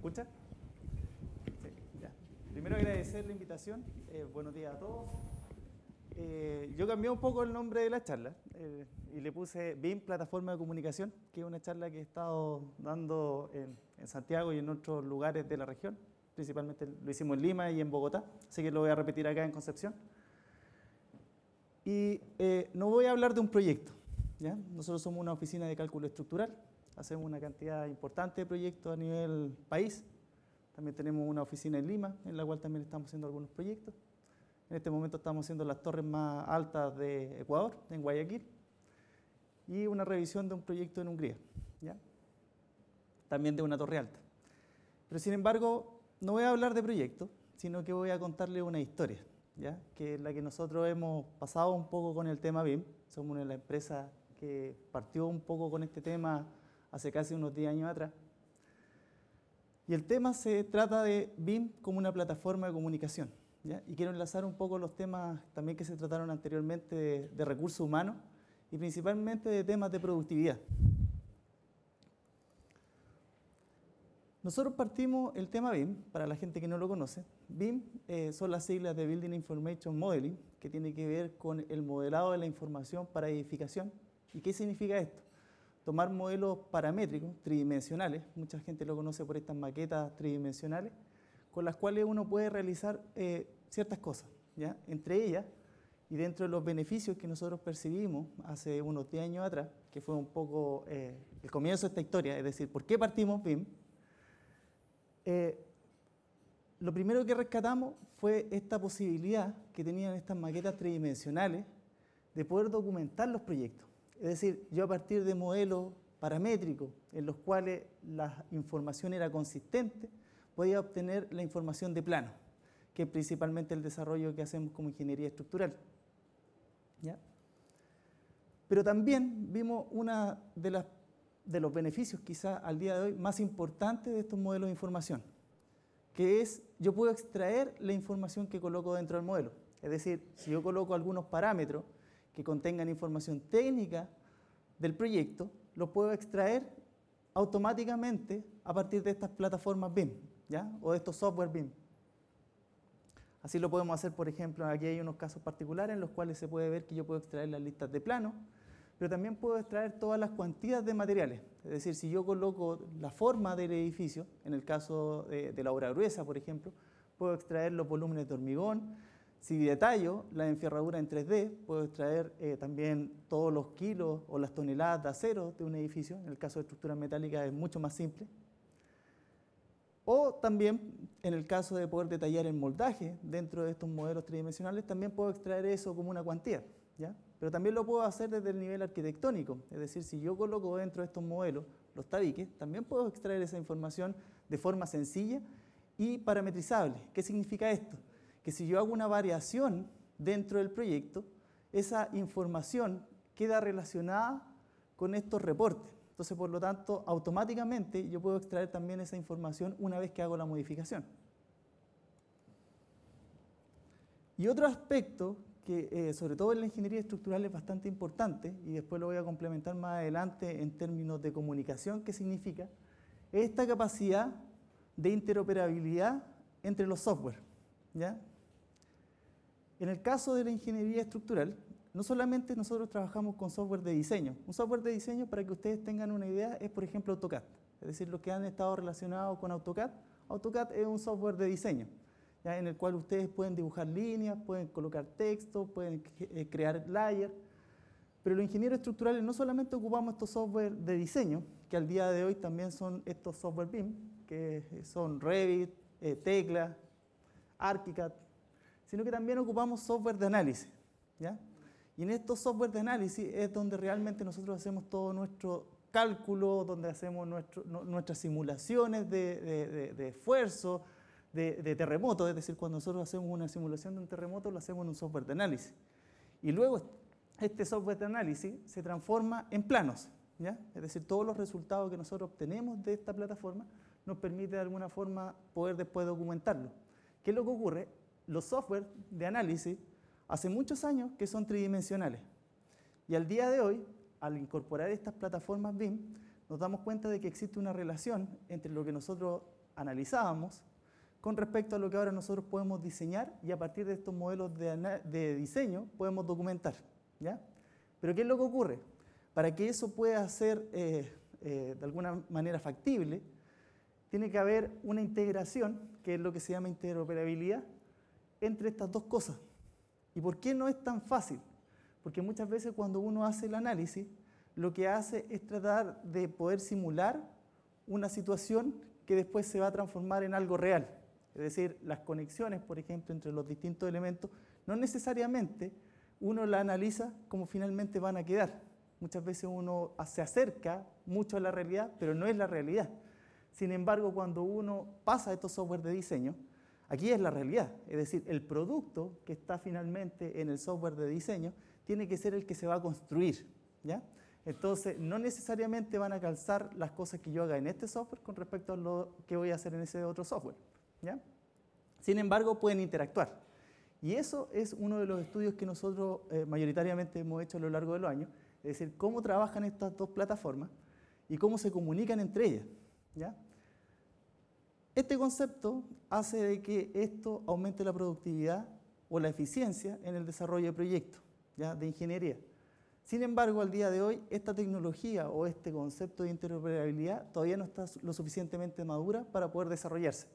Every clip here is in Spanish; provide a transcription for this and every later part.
escucha? Sí, ya. Primero agradecer la invitación. Buenos días a todos. Yo cambié un poco el nombre de la charla y le puse BIM, Plataforma de Comunicación, que es una charla que he estado dando en Santiago y en otros lugares de la región. Principalmente lo hicimos en Lima y en Bogotá, así que lo voy a repetir acá en Concepción. Y no voy a hablar de un proyecto, ¿ya? Nosotros somos una oficina de cálculo estructural, hacemos una cantidad importante de proyectos a nivel país. También tenemos una oficina en Lima, en la cual también estamos haciendo algunos proyectos. En este momento estamos haciendo las torres más altas de Ecuador, en Guayaquil, y una revisión de un proyecto en Hungría, ¿ya? También de una torre alta. Pero sin embargo, no voy a hablar de proyectos, sino que voy a contarles una historia, ¿ya? Que es la que nosotros hemos pasado un poco con el tema BIM. Somos una de las empresas que partió un poco con este tema hace casi unos 10 años atrás. Y el tema se trata de BIM como una plataforma de comunicación, ¿ya? Y quiero enlazar un poco los temas también que se trataron anteriormente de recursos humanos y principalmente de temas de productividad. Nosotros partimos el tema BIM, para la gente que no lo conoce. BIM son las siglas de Building Information Modeling, que tiene que ver con el modelado de la información para edificación. ¿Y qué significa esto? Tomar modelos paramétricos, tridimensionales, mucha gente lo conoce por estas maquetas tridimensionales, con las cuales uno puede realizar ciertas cosas, ¿ya? Entre ellas, y dentro de los beneficios que nosotros percibimos hace unos 10 años atrás, que fue un poco el comienzo de esta historia, es decir, ¿por qué partimos BIM? Lo primero que rescatamos fue esta posibilidad que tenían estas maquetas tridimensionales de poder documentar los proyectos. Es decir, yo a partir de modelos paramétricos en los cuales la información era consistente, podía obtener la información de plano, que es principalmente el desarrollo que hacemos como ingeniería estructural, ¿ya? Pero también vimos una de los beneficios quizás al día de hoy más importantes de estos modelos de información, que es yo puedo extraer la información que coloco dentro del modelo. Es decir, si yo coloco algunos parámetros que contengan información técnica del proyecto, los puedo extraer automáticamente a partir de estas plataformas BIM, ¿ya? O de estos software BIM. Así lo podemos hacer, por ejemplo, aquí hay unos casos particulares en los cuales se puede ver que yo puedo extraer las listas de planos, pero también puedo extraer todas las cuantías de materiales. Es decir, si yo coloco la forma del edificio, en el caso de la obra gruesa, por ejemplo, puedo extraer los volúmenes de hormigón. Si detallo la enferradura en 3D, puedo extraer también todos los kilos o las toneladas de acero de un edificio. En el caso de estructuras metálicas es mucho más simple. O también, en el caso de poder detallar el moldaje dentro de estos modelos tridimensionales, también puedo extraer eso como una cuantía, ¿ya? Pero también lo puedo hacer desde el nivel arquitectónico. Es decir, si yo coloco dentro de estos modelos los tabiques, también puedo extraer esa información de forma sencilla y parametrizable. ¿Qué significa esto? Que si yo hago una variación dentro del proyecto, esa información queda relacionada con estos reportes. Entonces, por lo tanto, automáticamente yo puedo extraer también esa información una vez que hago la modificación. Y otro aspecto que, sobre todo en la ingeniería estructural, es bastante importante, y después lo voy a complementar más adelante en términos de comunicación, ¿qué significa? Es esta capacidad de interoperabilidad entre los software, ¿ya? En el caso de la ingeniería estructural, no solamente nosotros trabajamos con software de diseño. Un software de diseño, para que ustedes tengan una idea, es por ejemplo AutoCAD. Es decir, los que han estado relacionados con AutoCAD. AutoCAD es un software de diseño, ¿ya? En el cual ustedes pueden dibujar líneas, pueden colocar texto, pueden crear layers. Pero los ingenieros estructurales no solamente ocupamos estos software de diseño, que al día de hoy también son estos software BIM, que son Revit, Tecla, ArchiCAD, sino que también ocupamos software de análisis, ¿ya? Y en estos software de análisis es donde realmente nosotros hacemos todo nuestro cálculo, donde hacemos nuestras simulaciones de esfuerzo, de terremoto. Es decir, cuando nosotros hacemos una simulación de un terremoto, lo hacemos en un software de análisis. Y luego este software de análisis se transforma en planos, ¿ya? Es decir, todos los resultados que nosotros obtenemos de esta plataforma nos permite de alguna forma poder después documentarlo. ¿Qué es lo que ocurre? Los software de análisis hace muchos años que son tridimensionales. Y al día de hoy, al incorporar estas plataformas BIM, nos damos cuenta de que existe una relación entre lo que nosotros analizábamos con respecto a lo que ahora nosotros podemos diseñar y a partir de estos modelos de diseño podemos documentar, ¿ya? Pero ¿qué es lo que ocurre? Para que eso pueda ser de alguna manera factible, tiene que haber una integración, que es lo que se llama interoperabilidad, entre estas dos cosas. ¿Y por qué no es tan fácil? Porque muchas veces cuando uno hace el análisis, lo que hace es tratar de poder simular una situación que después se va a transformar en algo real. Es decir, las conexiones, por ejemplo, entre los distintos elementos, no necesariamente uno la analiza como finalmente van a quedar. Muchas veces uno se acerca mucho a la realidad, pero no es la realidad. Sin embargo, cuando uno pasa estos software de diseño, aquí es la realidad. Es decir, el producto que está finalmente en el software de diseño tiene que ser el que se va a construir, ¿ya? Entonces, no necesariamente van a calzar las cosas que yo haga en este software con respecto a lo que voy a hacer en ese otro software, ¿ya? Sin embargo, pueden interactuar. Y eso es uno de los estudios que nosotros mayoritariamente hemos hecho a lo largo de los años, es decir, cómo trabajan estas dos plataformas y cómo se comunican entre ellas, ¿ya? Este concepto hace de que esto aumente la productividad o la eficiencia en el desarrollo de proyectos, ¿ya? De ingeniería. Sin embargo, al día de hoy, esta tecnología o este concepto de interoperabilidad todavía no está lo suficientemente madura para poder desarrollarse.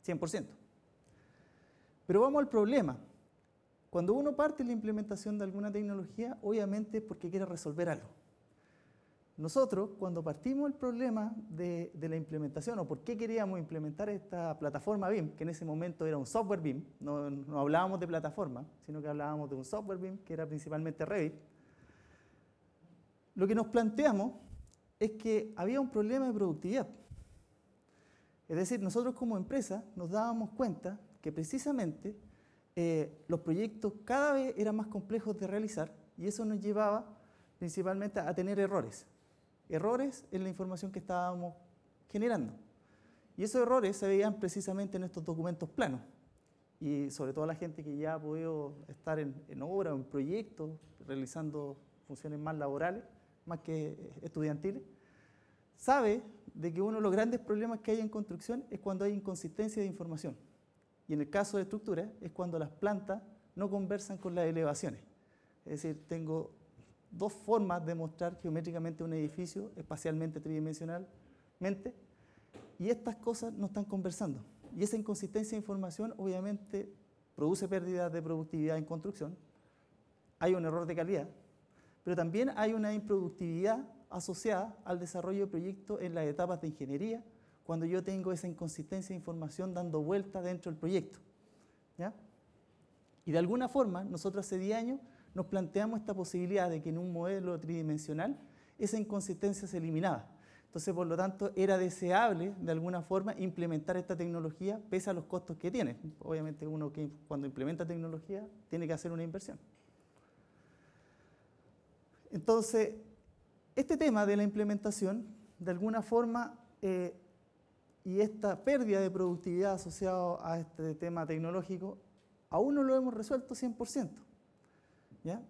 100%. Pero vamos al problema. Cuando uno parte la implementación de alguna tecnología, obviamente es porque quiere resolver algo. Nosotros, cuando partimos el problema de la implementación, o por qué queríamos implementar esta plataforma BIM, que en ese momento era un software BIM, no hablábamos de plataforma, sino que hablábamos de un software BIM, que era principalmente Revit, lo que nos planteamos es que había un problema de productividad. Es decir, nosotros como empresa nos dábamos cuenta que precisamente los proyectos cada vez eran más complejos de realizar y eso nos llevaba principalmente a tener errores. Errores en la información que estábamos generando. Y esos errores se veían precisamente en estos documentos planos. Y sobre todo la gente que ya ha podido estar en obra o en proyectos, realizando funciones más laborales, más que estudiantiles, sabe de que uno de los grandes problemas que hay en construcción es cuando hay inconsistencia de información. Y en el caso de estructuras es cuando las plantas no conversan con las elevaciones. Es decir, tengo dos formas de mostrar geométricamente un edificio, espacialmente, tridimensionalmente, y estas cosas no están conversando. Y esa inconsistencia de información obviamente produce pérdidas de productividad en construcción, hay un error de calidad, pero también hay una improductividad asociada al desarrollo de proyectos en las etapas de ingeniería, cuando yo tengo esa inconsistencia de información dando vuelta dentro del proyecto, ¿ya? Y de alguna forma, nosotros hace 10 años nos planteamos esta posibilidad de que en un modelo tridimensional esa inconsistencia se eliminaba. Entonces, por lo tanto, era deseable, de alguna forma, implementar esta tecnología pese a los costos que tiene. Obviamente, uno que cuando implementa tecnología tiene que hacer una inversión. Entonces, este tema de la implementación, de alguna forma, y esta pérdida de productividad asociada a este tema tecnológico, aún no lo hemos resuelto 100%. ¿Ya?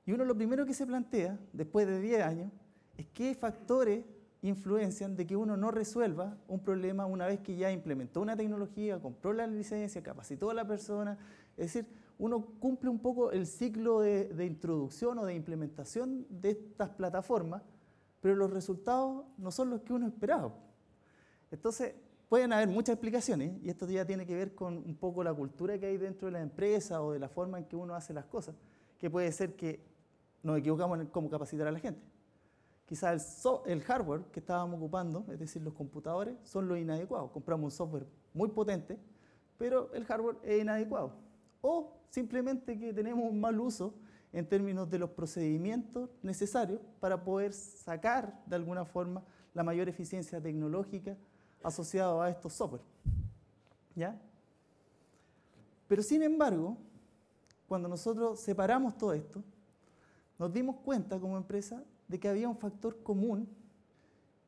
Y uno lo primero que se plantea, después de 10 años, es qué factores influencian de que uno no resuelva un problema una vez que ya implementó una tecnología, compró la licencia, capacitó a la persona. Es decir, uno cumple un poco el ciclo de introducción o de implementación de estas plataformas, pero los resultados no son los que uno esperaba. Entonces, pueden haber muchas explicaciones, y esto ya tiene que ver con un poco la cultura que hay dentro de la empresa o de la forma en que uno hace las cosas, que puede ser que nos equivocamos en cómo capacitar a la gente. Quizás el hardware que estábamos ocupando, es decir, los computadores, son los inadecuados. Compramos un software muy potente, pero el hardware es inadecuado. O simplemente que tenemos un mal uso en términos de los procedimientos necesarios para poder sacar de alguna forma la mayor eficiencia tecnológica asociada a estos software. ¿Ya? Pero sin embargo, cuando nosotros separamos todo esto, nos dimos cuenta como empresa de que había un factor común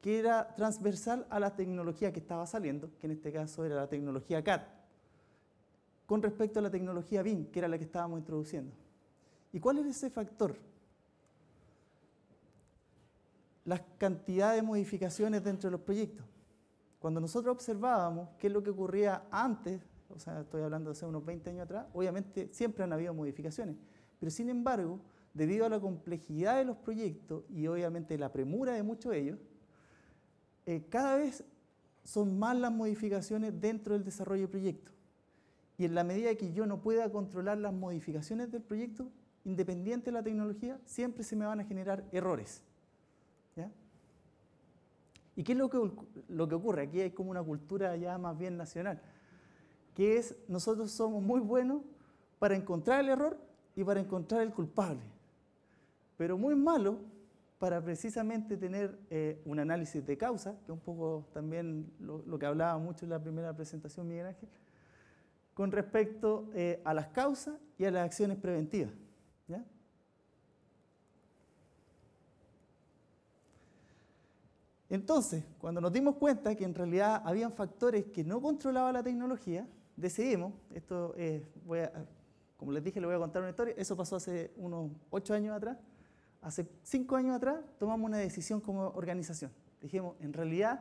que era transversal a la tecnología que estaba saliendo, que en este caso era la tecnología CAD, con respecto a la tecnología BIM, que era la que estábamos introduciendo. ¿Y cuál es ese factor? La cantidad de modificaciones dentro de los proyectos. cuando nosotros observábamos qué es lo que ocurría antes, o sea, estoy hablando de hace unos 20 años atrás, obviamente siempre han habido modificaciones, pero sin embargo, debido a la complejidad de los proyectos y obviamente la premura de muchos de ellos, cada vez son más las modificaciones dentro del desarrollo de proyectos. Y en la medida que yo no pueda controlar las modificaciones del proyecto, independiente de la tecnología, siempre se me van a generar errores. ¿Ya? ¿Y qué es lo que ocurre? Aquí hay como una cultura ya más bien nacional, que es, nosotros somos muy buenos para encontrar el error y para encontrar el culpable, pero muy malos para precisamente tener un análisis de causa, que es un poco también lo que hablaba mucho en la primera presentación Miguel Ángel, con respecto a las causas y a las acciones preventivas. ¿Ya? Entonces, cuando nos dimos cuenta que en realidad habían factores que no controlaba la tecnología, decidimos, como les dije, les voy a contar una historia, eso pasó hace unos 8 años atrás, hace 5 años atrás tomamos una decisión como organización. Dijimos, en realidad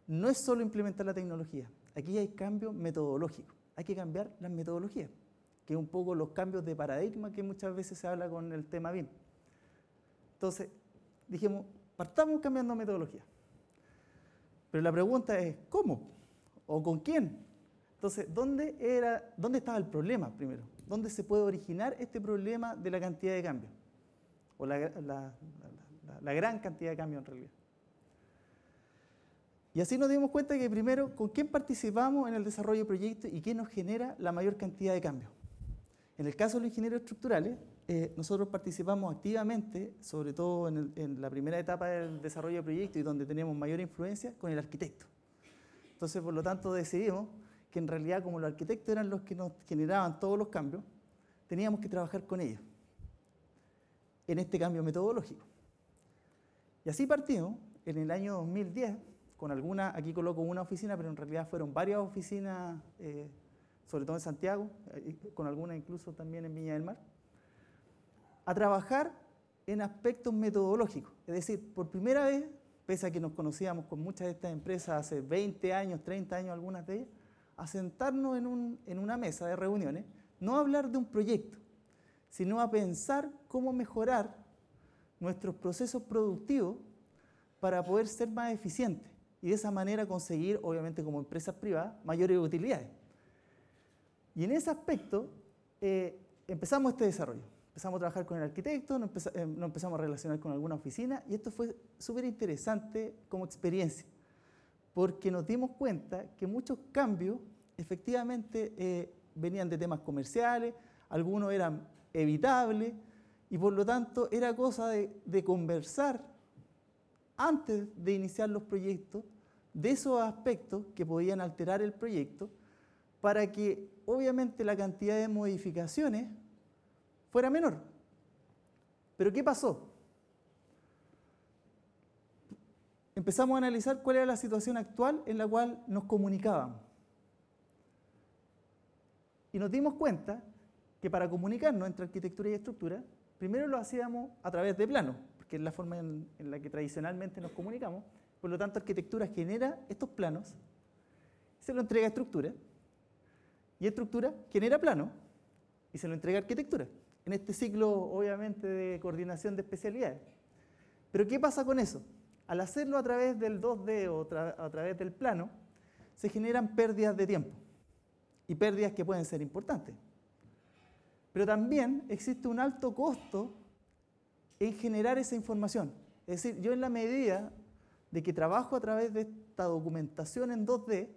no es solo implementar la tecnología, aquí hay cambios metodológicos, hay que cambiar las metodologías, que es un poco los cambios de paradigma que muchas veces se habla con el tema BIM. Entonces, dijimos, partamos cambiando metodología. Pero la pregunta es, ¿cómo? ¿O con quién? Entonces, ¿dónde estaba el problema primero? ¿Dónde se puede originar este problema de la cantidad de cambios? O la gran cantidad de cambios en realidad. Y así nos dimos cuenta que primero, ¿con quién participamos en el desarrollo de proyectos y qué nos genera la mayor cantidad de cambios? En el caso de los ingenieros estructurales, nosotros participamos activamente, sobre todo en la primera etapa del desarrollo de proyectos y donde tenemos mayor influencia, con el arquitecto. Entonces, por lo tanto, decidimos que en realidad, como los arquitectos eran los que nos generaban todos los cambios, teníamos que trabajar con ellos en este cambio metodológico. Y así partimos en el año 2010, con alguna, aquí coloco una oficina, pero en realidad fueron varias oficinas, sobre todo en Santiago, con algunas incluso también en Viña del Mar, a trabajar en aspectos metodológicos. Es decir, por primera vez, pese a que nos conocíamos con muchas de estas empresas hace 20 años, 30 años, algunas de ellas, a sentarnos en una mesa de reuniones, no a hablar de un proyecto, sino a pensar cómo mejorar nuestros procesos productivos para poder ser más eficientes y de esa manera conseguir, obviamente como empresas privadas, mayores utilidades. Y en ese aspecto empezamos este desarrollo. Empezamos a trabajar con el arquitecto, nos empezamos a relacionar con alguna oficina y esto fue súper interesante como experiencia, porque nos dimos cuenta que muchos cambios efectivamente venían de temas comerciales, algunos eran evitables y por lo tanto era cosa de conversar antes de iniciar los proyectos de esos aspectos que podían alterar el proyecto para que obviamente la cantidad de modificaciones fuera menor. ¿Pero qué pasó? Empezamos a analizar cuál era la situación actual en la cual nos comunicábamos. Y nos dimos cuenta que para comunicarnos entre arquitectura y estructura, primero lo hacíamos a través de planos, porque es la forma en la que tradicionalmente nos comunicamos. Por lo tanto, arquitectura genera estos planos, se lo entrega a estructura, y estructura genera plano y se lo entrega a arquitectura, en este ciclo obviamente de coordinación de especialidades. Pero ¿qué pasa con eso? Al hacerlo a través del 2D o a través del plano, se generan pérdidas de tiempo y pérdidas que pueden ser importantes. Pero también existe un alto costo en generar esa información. Es decir, yo en la medida de que trabajo a través de esta documentación en 2D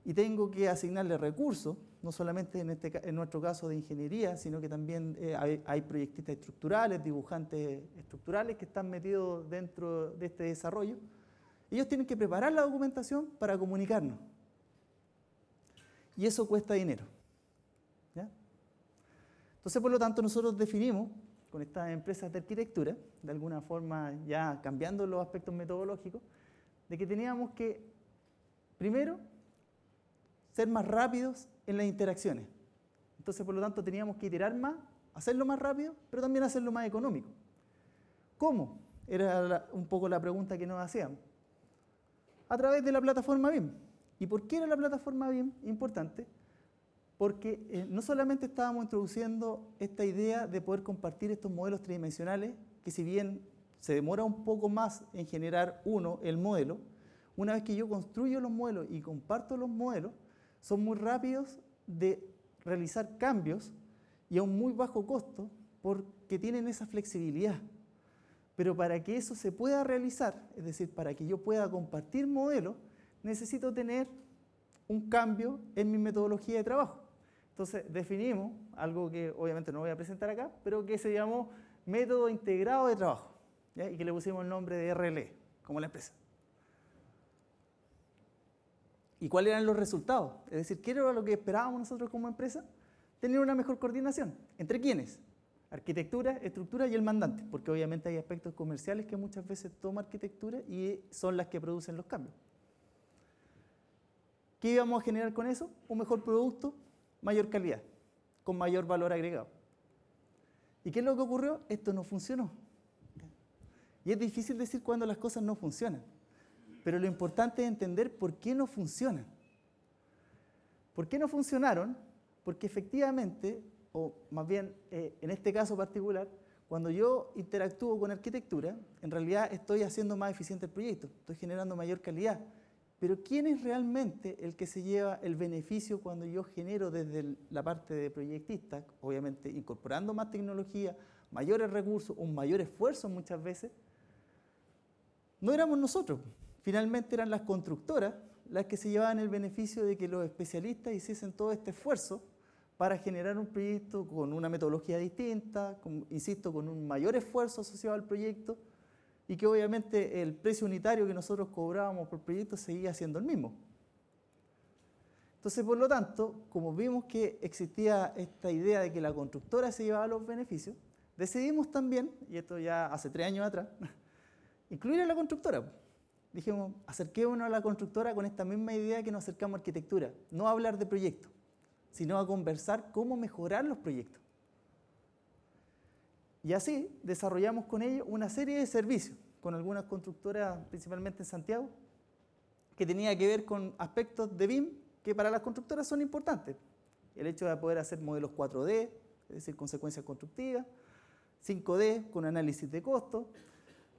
y tengo que asignarle recursos, no solamente en nuestro caso de ingeniería, sino que también hay proyectistas estructurales, dibujantes estructurales que están metidos dentro de este desarrollo. Ellos tienen que preparar la documentación para comunicarnos. Y eso cuesta dinero. ¿Ya? Entonces, por lo tanto, nosotros definimos con estas empresas de arquitectura, de alguna forma ya cambiando los aspectos metodológicos, de que teníamos que, primero, ser más rápidos en las interacciones. Entonces, por lo tanto, teníamos que iterar más, hacerlo más rápido, pero también hacerlo más económico. ¿Cómo? Era un poco la pregunta que nos hacíamos. a través de la plataforma BIM. ¿Y por qué era la plataforma BIM importante? Porque no solamente estábamos introduciendo esta idea de poder compartir estos modelos tridimensionales, que si bien se demora un poco más en generar el modelo, una vez que yo construyo los modelos y comparto los modelos, son muy rápidos de realizar cambios y a un muy bajo costo porque tienen esa flexibilidad. Pero para que eso se pueda realizar, es decir, para que yo pueda compartir modelos, necesito tener un cambio en mi metodología de trabajo. Entonces definimos algo que obviamente no voy a presentar acá, pero que se llamó método integrado de trabajo, ¿ya? Y que le pusimos el nombre de RLE, como la empresa. ¿Y cuáles eran los resultados? Es decir, ¿qué era lo que esperábamos nosotros como empresa? Tener una mejor coordinación. ¿Entre quiénes? Arquitectura, estructura y el mandante, porque obviamente hay aspectos comerciales que muchas veces toma arquitectura y son las que producen los cambios. ¿Qué íbamos a generar con eso? Un mejor producto, mayor calidad, con mayor valor agregado. ¿Y qué es lo que ocurrió? Esto no funcionó. Y es difícil decir cuándo las cosas no funcionan, pero lo importante es entender por qué no funcionan. ¿Por qué no funcionaron? Porque efectivamente, o más bien en este caso particular, cuando yo interactúo con arquitectura, en realidad estoy haciendo más eficiente el proyecto, estoy generando mayor calidad. Pero ¿quién es realmente el que se lleva el beneficio cuando yo genero desde la parte de proyectista, obviamente incorporando más tecnología, mayores recursos, un mayor esfuerzo muchas veces? No éramos nosotros, finalmente eran las constructoras las que se llevaban el beneficio de que los especialistas hiciesen todo este esfuerzo para generar un proyecto con una metodología distinta, insisto, con un mayor esfuerzo asociado al proyecto, y que obviamente el precio unitario que nosotros cobrábamos por proyecto seguía siendo el mismo. Entonces, por lo tanto, como vimos que existía esta idea de que la constructora se llevaba los beneficios, decidimos también, y esto ya hace 3 años atrás, incluir a la constructora. Dijimos, acerquémonos a la constructora con esta misma idea que nos acercamos a arquitectura, no a hablar de proyectos, sino a conversar cómo mejorar los proyectos. Y así desarrollamos con ellos una serie de servicios, con algunas constructoras, principalmente en Santiago, que tenía que ver con aspectos de BIM que para las constructoras son importantes. El hecho de poder hacer modelos 4D, es decir, consecuencias constructivas, 5D con análisis de costos.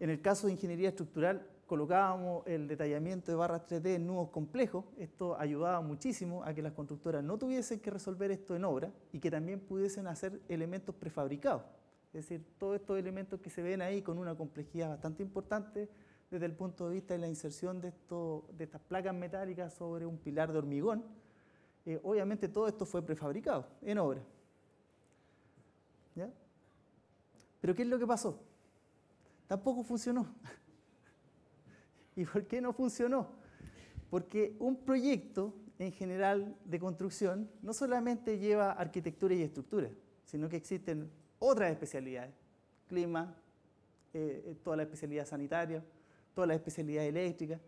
En el caso de ingeniería estructural, colocábamos el detallamiento de barras 3D en nudos complejos. Esto ayudaba muchísimo a que las constructoras no tuviesen que resolver esto en obra y que también pudiesen hacer elementos prefabricados. Es decir, todos estos elementos que se ven ahí con una complejidad bastante importante desde el punto de vista de la inserción de estas placas metálicas sobre un pilar de hormigón. Obviamente todo esto fue prefabricado en obra. ¿Ya? Pero ¿qué es lo que pasó? Tampoco funcionó. ¿Y por qué no funcionó? Porque un proyecto en general de construcción no solamente lleva arquitectura y estructura, sino que existen otras especialidades, clima, toda la especialidad sanitaria, toda la especialidad eléctrica.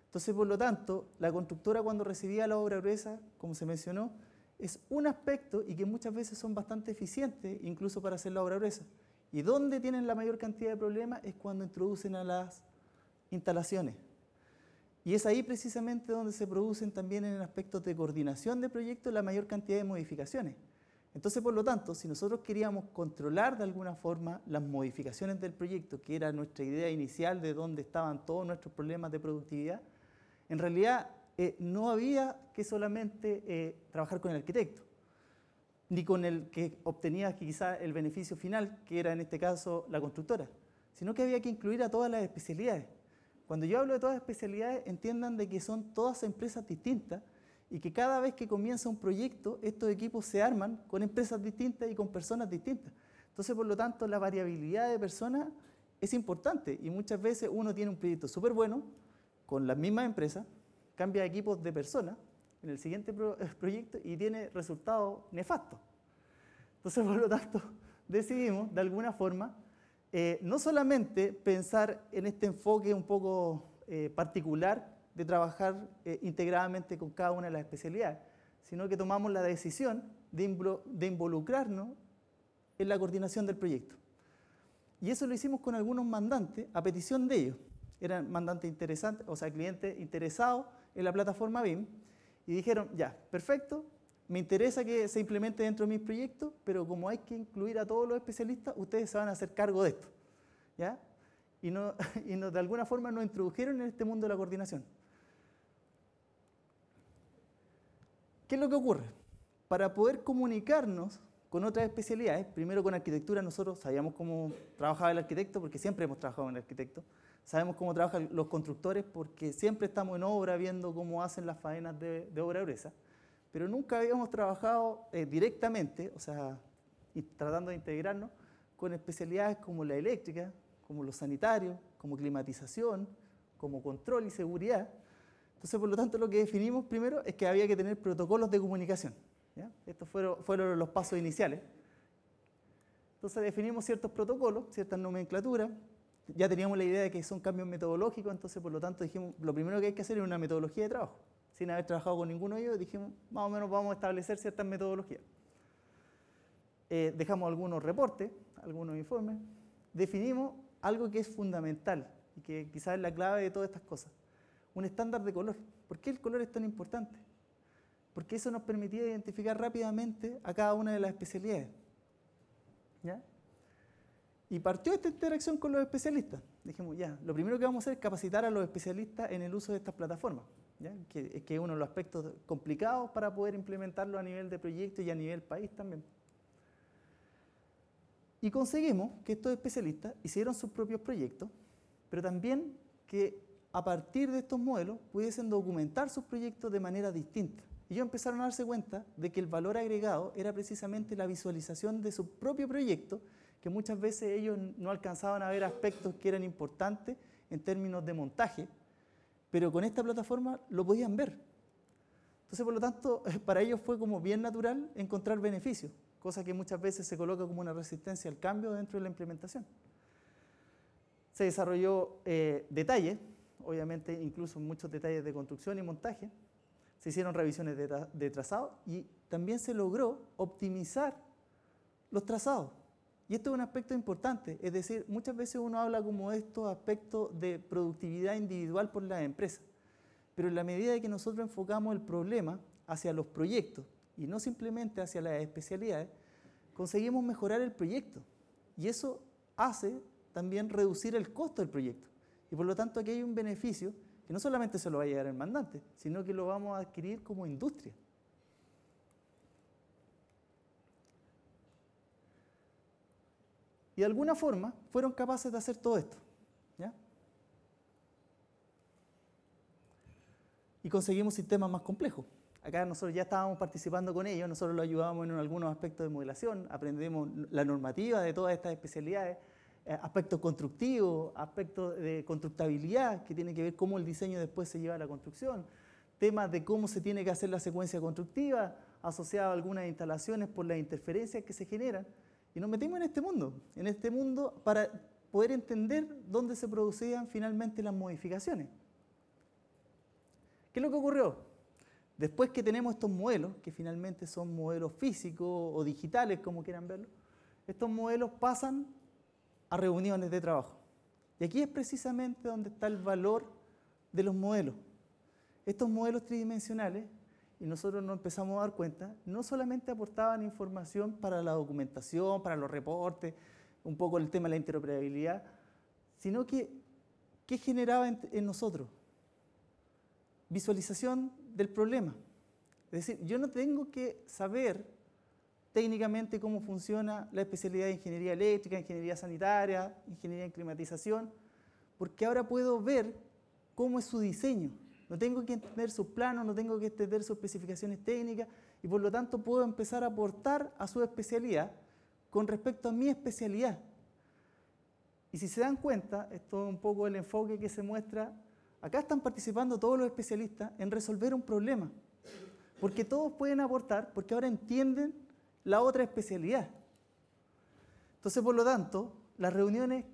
Entonces, por lo tanto, la constructora cuando recibía la obra gruesa, como se mencionó, es un aspecto y que muchas veces son bastante eficientes, incluso para hacer la obra gruesa. Y donde tienen la mayor cantidad de problemas es cuando introducen a las instalaciones. Y es ahí precisamente donde se producen también en aspectos de coordinación de proyectos la mayor cantidad de modificaciones. Entonces, por lo tanto, si nosotros queríamos controlar de alguna forma las modificaciones del proyecto, que era nuestra idea inicial de dónde estaban todos nuestros problemas de productividad, en realidad no había que solamente trabajar con el arquitecto, ni con el que obtenía quizá el beneficio final, que era en este caso la constructora, sino que había que incluir a todas las especialidades. Cuando yo hablo de todas las especialidades, entiendan de que son todas empresas distintas, y que cada vez que comienza un proyecto, estos equipos se arman con empresas distintas y con personas distintas. Entonces, por lo tanto, la variabilidad de personas es importante y muchas veces uno tiene un proyecto súper bueno con las mismas empresas, cambia equipos de personas en el siguiente proyecto y tiene resultados nefastos. Entonces, por lo tanto, decidimos, de alguna forma, no solamente pensar en este enfoque un poco particular de trabajar integradamente con cada una de las especialidades, sino que tomamos la decisión de involucrarnos en la coordinación del proyecto. Y eso lo hicimos con algunos mandantes a petición de ellos. eran mandantes interesantes, o sea, clientes interesados en la plataforma BIM, y dijeron, ya, perfecto, me interesa que se implemente dentro de mis proyectos, pero como hay que incluir a todos los especialistas, ustedes se van a hacer cargo de esto, ¿ya? Y de alguna forma nos introdujeron en este mundo de la coordinación. ¿Qué es lo que ocurre? Para poder comunicarnos con otras especialidades, primero con arquitectura, nosotros sabíamos cómo trabajaba el arquitecto, porque siempre hemos trabajado con el arquitecto, sabemos cómo trabajan los constructores, porque siempre estamos en obra viendo cómo hacen las faenas de obra gruesa, pero nunca habíamos trabajado directamente, o sea, tratando de integrarnos con especialidades como la eléctrica, como los sanitarios, como climatización, como control y seguridad. Entonces, por lo tanto, lo que definimos primero es que había que tener protocolos de comunicación, ¿ya? Estos fueron los pasos iniciales. Entonces, definimos ciertos protocolos, ciertas nomenclaturas. Ya teníamos la idea de que son cambios metodológicos, entonces, por lo tanto, dijimos, lo primero que hay que hacer es una metodología de trabajo. Sin haber trabajado con ninguno de ellos, dijimos, más o menos vamos a establecer ciertas metodologías. Dejamos algunos reportes, algunos informes. Definimos algo que es fundamental y que quizás es la clave de todas estas cosas. Un estándar de color. ¿Por qué el color es tan importante? Porque eso nos permitía identificar rápidamente a cada una de las especialidades, ¿ya? Y partió esta interacción con los especialistas. Dijimos, ya, lo primero que vamos a hacer es capacitar a los especialistas en el uso de estas plataformas, ¿ya? Que es uno de los aspectos complicados para poder implementarlo a nivel de proyecto y a nivel país también. Y conseguimos que estos especialistas hicieron sus propios proyectos, pero también que a partir de estos modelos pudiesen documentar sus proyectos de manera distinta. Y ellos empezaron a darse cuenta de que el valor agregado era precisamente la visualización de su propio proyecto, que muchas veces ellos no alcanzaban a ver aspectos que eran importantes en términos de montaje, pero con esta plataforma lo podían ver. Entonces, por lo tanto, para ellos fue como bien natural encontrar beneficios, cosa que muchas veces se coloca como una resistencia al cambio dentro de la implementación. Se desarrolló detalles, obviamente incluso muchos detalles de construcción y montaje, se hicieron revisiones de trazado y también se logró optimizar los trazados. Y esto es un aspecto importante, es decir, muchas veces uno habla como de estos aspectos de productividad individual por las empresas, pero en la medida de que nosotros enfocamos el problema hacia los proyectos y no simplemente hacia las especialidades, conseguimos mejorar el proyecto y eso hace también reducir el costo del proyecto. Y por lo tanto aquí hay un beneficio que no solamente se lo va a llegar el mandante, sino que lo vamos a adquirir como industria. Y de alguna forma fueron capaces de hacer todo esto, ¿ya? Y conseguimos sistemas más complejos. Acá nosotros ya estábamos participando con ellos, nosotros los ayudábamos en algunos aspectos de modelación, aprendemos la normativa de todas estas especialidades, aspectos constructivos, aspectos de constructabilidad, que tienen que ver cómo el diseño después se lleva a la construcción, temas de cómo se tiene que hacer la secuencia constructiva, asociado a algunas instalaciones por las interferencias que se generan. Y nos metimos en este mundo para poder entender dónde se producían finalmente las modificaciones. ¿Qué es lo que ocurrió? Después que tenemos estos modelos, que finalmente son modelos físicos o digitales, como quieran verlo, estos modelos pasan a reuniones de trabajo. Y aquí es precisamente donde está el valor de los modelos. Estos modelos tridimensionales, y nosotros nos empezamos a dar cuenta, no solamente aportaban información para la documentación, para los reportes, un poco el tema de la interoperabilidad, sino que, ¿qué generaba en nosotros? Visualización del problema. Es decir, yo no tengo que saber técnicamente cómo funciona la especialidad de ingeniería eléctrica, ingeniería sanitaria, ingeniería en climatización, porque ahora puedo ver cómo es su diseño. No tengo que entender sus planos, no tengo que entender sus especificaciones técnicas y por lo tanto puedo empezar a aportar a su especialidad con respecto a mi especialidad. Y si se dan cuenta, esto es un poco el enfoque que se muestra, acá están participando todos los especialistas en resolver un problema, porque todos pueden aportar, porque ahora entienden la otra especialidad. Entonces, por lo tanto, las reuniones,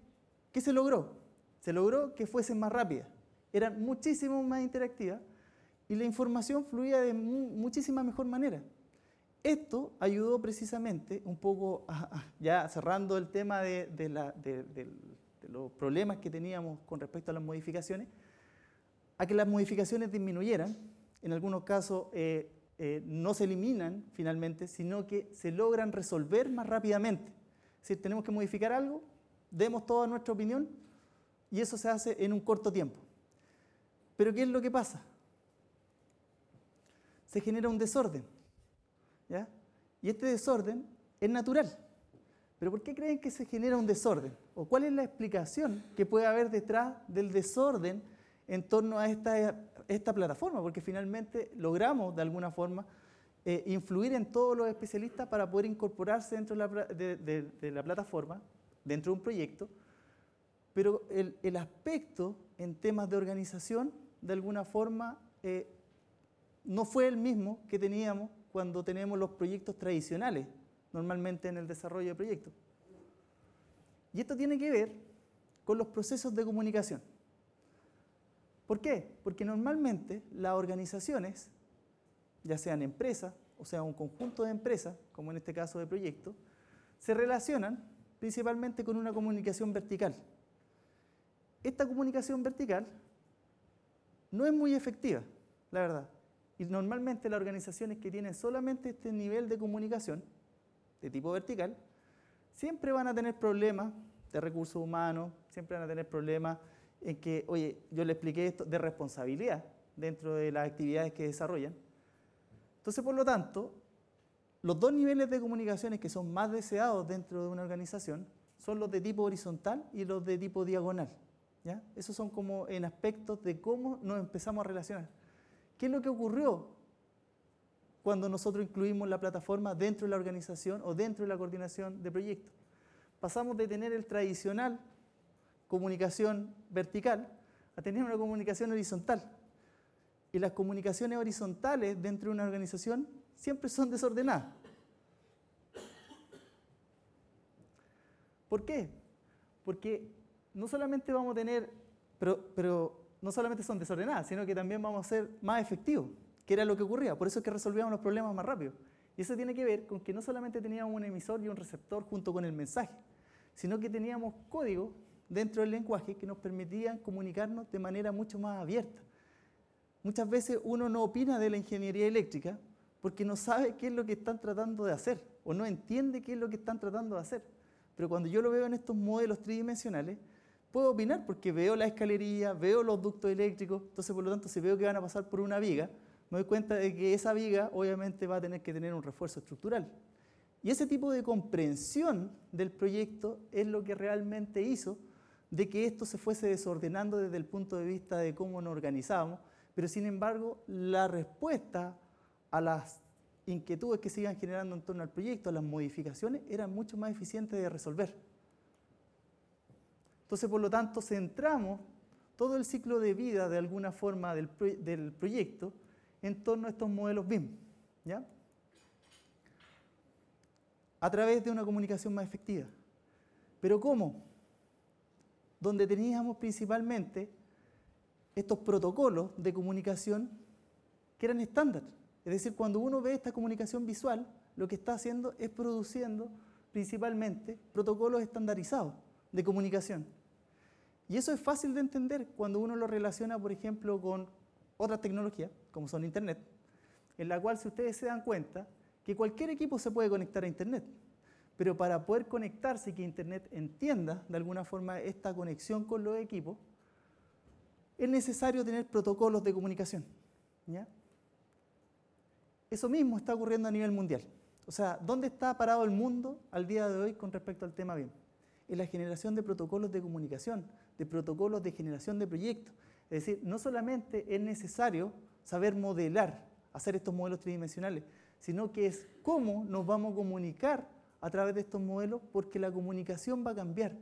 ¿qué se logró? Se logró que fuesen más rápidas, eran muchísimo más interactivas y la información fluía de muchísima mejor manera. Esto ayudó precisamente un poco, ya cerrando el tema de los problemas que teníamos con respecto a las modificaciones, a que las modificaciones disminuyeran. En algunos casos no se eliminan finalmente, sino que se logran resolver más rápidamente. Es decir, tenemos que modificar algo, demos toda nuestra opinión y eso se hace en un corto tiempo. Pero ¿qué es lo que pasa? Se genera un desorden, ¿ya? Y este desorden es natural. ¿Pero por qué creen que se genera un desorden? ¿O cuál es la explicación que puede haber detrás del desorden en torno a esta plataforma? Porque finalmente logramos de alguna forma influir en todos los especialistas para poder incorporarse dentro de la plataforma, dentro de un proyecto, pero el aspecto en temas de organización de alguna forma no fue el mismo que teníamos cuando tenemos los proyectos tradicionales, normalmente en el desarrollo de proyectos. Y esto tiene que ver con los procesos de comunicación. ¿Por qué? Porque normalmente las organizaciones, ya sean empresas o sea un conjunto de empresas, como en este caso de proyectos, se relacionan principalmente con una comunicación vertical. Esta comunicación vertical no es muy efectiva, la verdad. Y normalmente las organizaciones que tienen solamente este nivel de comunicación, de tipo vertical, siempre van a tener problemas de recursos humanos, siempre van a tener problemas en que, oye, yo le expliqué esto, de responsabilidad dentro de las actividades que desarrollan. Entonces, por lo tanto, los dos niveles de comunicaciones que son más deseados dentro de una organización son los de tipo horizontal y los de tipo diagonal, ¿ya? Esos son como en aspectos de cómo nos empezamos a relacionar. ¿Qué es lo que ocurrió cuando nosotros incluimos la plataforma dentro de la organización o dentro de la coordinación de proyectos? Pasamos de tener el tradicional comunicación vertical a tener una comunicación horizontal. Y las comunicaciones horizontales dentro de una organización siempre son desordenadas. ¿Por qué? Porque no solamente vamos a tener, pero no solamente son desordenadas, sino que también vamos a ser más efectivos, que era lo que ocurría. Por eso es que resolvíamos los problemas más rápido. Y eso tiene que ver con que no solamente teníamos un emisor y un receptor junto con el mensaje, sino que teníamos código dentro del lenguaje que nos permitían comunicarnos de manera mucho más abierta. Muchas veces uno no opina de la ingeniería eléctrica porque no sabe qué es lo que están tratando de hacer o no entiende qué es lo que están tratando de hacer. Pero cuando yo lo veo en estos modelos tridimensionales, puedo opinar porque veo la escalería, veo los ductos eléctricos, entonces por lo tanto si veo que van a pasar por una viga, me doy cuenta de que esa viga obviamente va a tener que tener un refuerzo estructural. Y ese tipo de comprensión del proyecto es lo que realmente hizo de que esto se fuese desordenando desde el punto de vista de cómo nos organizábamos, pero sin embargo la respuesta a las inquietudes que se iban generando en torno al proyecto, a las modificaciones, eran mucho más eficientes de resolver. Entonces, por lo tanto, centramos todo el ciclo de vida de alguna forma del proyecto en torno a estos modelos BIM, ¿ya? A través de una comunicación más efectiva. ¿Pero cómo? Donde teníamos principalmente estos protocolos de comunicación que eran estándar. Es decir, cuando uno ve esta comunicación visual, lo que está haciendo es produciendo principalmente protocolos estandarizados de comunicación. Y eso es fácil de entender cuando uno lo relaciona, por ejemplo, con otras tecnologías, como son Internet, en la cual, si ustedes se dan cuenta, que cualquier equipo se puede conectar a Internet. Pero para poder conectarse y que Internet entienda de alguna forma esta conexión con los equipos, es necesario tener protocolos de comunicación, ¿ya? Eso mismo está ocurriendo a nivel mundial. O sea, ¿dónde está parado el mundo al día de hoy con respecto al tema BIM? En la generación de protocolos de comunicación, de protocolos de generación de proyectos. Es decir, no solamente es necesario saber modelar, hacer estos modelos tridimensionales, sino que es cómo nos vamos a comunicar a través de estos modelos, porque la comunicación va a cambiar.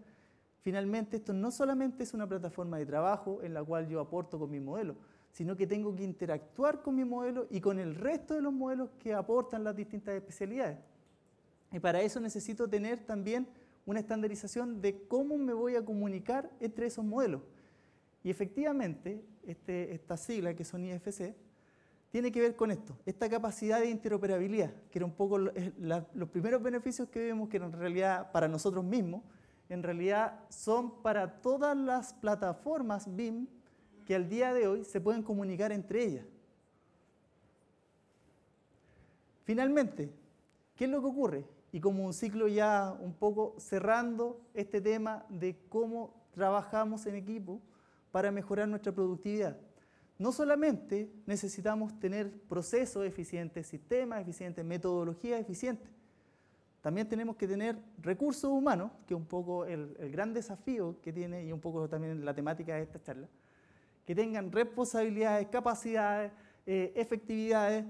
Finalmente, esto no solamente es una plataforma de trabajo en la cual yo aporto con mi modelo, sino que tengo que interactuar con mi modelo y con el resto de los modelos que aportan las distintas especialidades. Y para eso necesito tener también una estandarización de cómo me voy a comunicar entre esos modelos. Y efectivamente, esta sigla que son IFC, tiene que ver con esto, esta capacidad de interoperabilidad, que era un poco los primeros beneficios que vemos que en realidad para nosotros mismos en realidad son para todas las plataformas BIM que al día de hoy se pueden comunicar entre ellas. Finalmente, ¿qué es lo que ocurre? Y como un ciclo ya un poco cerrando este tema de cómo trabajamos en equipo para mejorar nuestra productividad. No solamente necesitamos tener procesos eficientes, sistemas eficientes, metodologías eficientes, también tenemos que tener recursos humanos, que es un poco el gran desafío que tiene y un poco también la temática de esta charla, que tengan responsabilidades, capacidades, efectividades,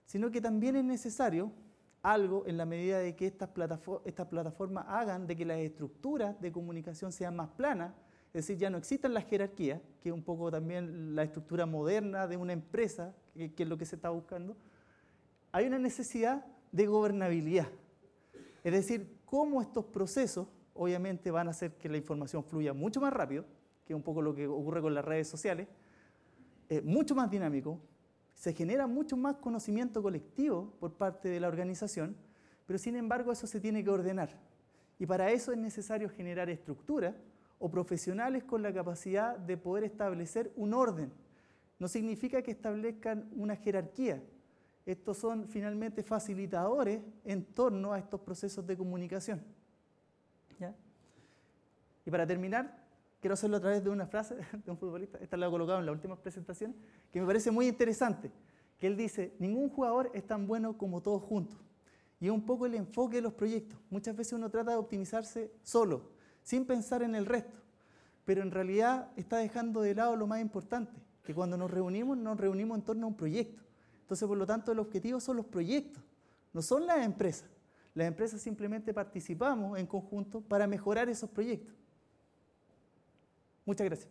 sino que también es necesario algo en la medida de que estas plataformas hagan de que las estructuras de comunicación sean más planas, es decir, ya no existan las jerarquías, que es un poco también la estructura moderna de una empresa, que es lo que se está buscando. Hay una necesidad de gobernabilidad, es decir, cómo estos procesos obviamente van a hacer que la información fluya mucho más rápido, que es un poco lo que ocurre con las redes sociales, mucho más dinámico, se genera mucho más conocimiento colectivo por parte de la organización, pero sin embargo eso se tiene que ordenar. Y para eso es necesario generar estructuras o profesionales con la capacidad de poder establecer un orden. No significa que establezcan una jerarquía. Estos son finalmente facilitadores en torno a estos procesos de comunicación. ¿Ya? Y para terminar, quiero hacerlo a través de una frase de un futbolista, esta la he colocado en la última presentación, que me parece muy interesante, que él dice, ningún jugador es tan bueno como todos juntos. Y es un poco el enfoque de los proyectos. Muchas veces uno trata de optimizarse solo, sin pensar en el resto, pero en realidad está dejando de lado lo más importante, que cuando nos reunimos en torno a un proyecto. Entonces, por lo tanto, el objetivo son los proyectos, no son las empresas. Las empresas simplemente participamos en conjunto para mejorar esos proyectos. Muchas gracias.